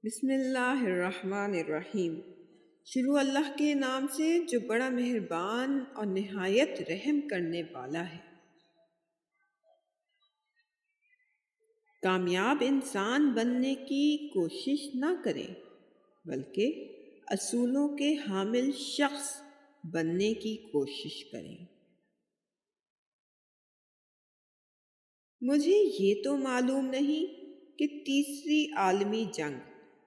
بسم اللہ الرحمن الرحیم۔ شروع اللہ کے نام سے جو بڑا مہربان اور نہایت رحم کرنے والا ہے۔ کامیاب انسان بننے کی کوشش نہ کریں بلکہ اصولوں کے حامل شخص بننے کی کوشش کریں۔ مجھے یہ تو معلوم نہیں کہ تیسری عالمی جنگ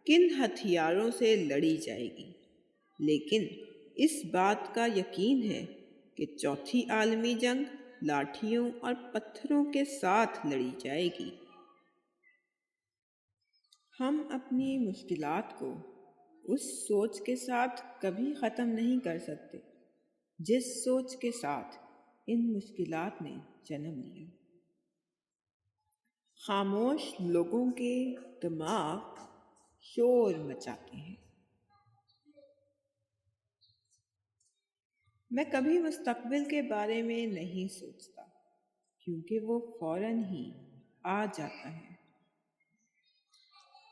کن ہتھیاروں سے لڑی جائے گی، لیکن اس بات کا یقین ہے کہ چوتھی عالمی جنگ لاٹھیوں اور پتھروں کے ساتھ لڑی جائے گی۔ ہم اپنی مشکلات کو اس سوچ کے ساتھ کبھی ختم نہیں کر سکتے جس سوچ کے ساتھ ان مشکلات نے جنم لیا۔ خاموش لوگوں کے دماغ شور مچاتے ہیں۔ میں کبھی مستقبل کے بارے میں نہیں سوچتا کیونکہ وہ فوراً ہی آ جاتا ہے۔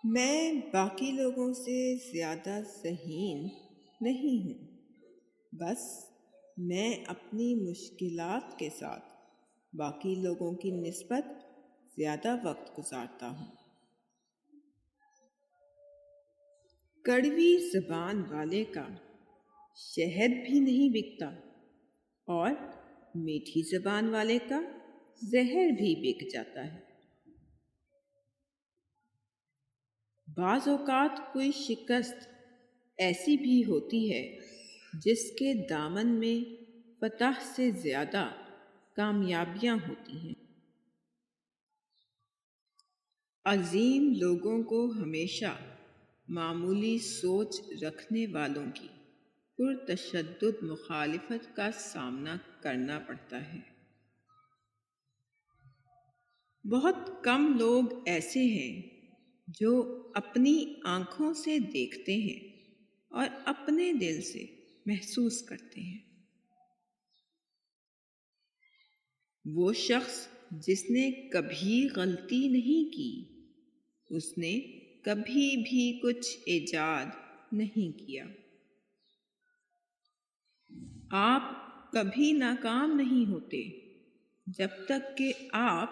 میں باقی لوگوں سے زیادہ ذہین نہیں ہوں، بس میں اپنی مشکلات کے ساتھ باقی لوگوں کی نسبت زیادہ وقت گزارتا ہوں۔ کڑوی زبان والے کا شہد بھی نہیں بکتا اور میٹھی زبان والے کا زہر بھی بک جاتا ہے۔ بعض اوقات کوئی شکست ایسی بھی ہوتی ہے جس کے دامن میں فتح سے زیادہ کامیابیاں ہوتی ہیں۔ عظیم لوگوں کو ہمیشہ معمولی سوچ رکھنے والوں کی پرتشدد مخالفت کا سامنا کرنا پڑتا ہے۔ بہت کم لوگ ایسے ہیں جو اپنی آنکھوں سے دیکھتے ہیں اور اپنے دل سے محسوس کرتے ہیں۔ وہ شخص جس نے کبھی غلطی نہیں کی، اس نے کبھی بھی کچھ ایجاد نہیں کیا۔ آپ کبھی ناکام نہیں ہوتے جب تک کہ آپ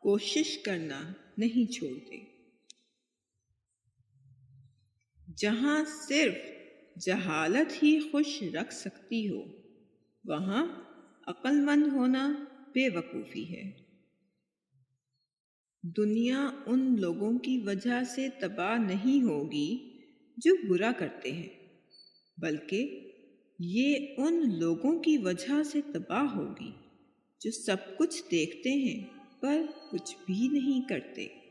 کوشش کرنا نہیں چھوڑتے۔ جہاں صرف جہالت ہی خوش رکھ سکتی ہو، وہاں عقل مند ہونا بے وقوفی ہے۔ دنیا ان لوگوں کی وجہ سے تباہ نہیں ہوگی جو برا کرتے ہیں، بلکہ یہ ان لوگوں کی وجہ سے تباہ ہوگی جو سب کچھ دیکھتے ہیں پر کچھ بھی نہیں کرتے۔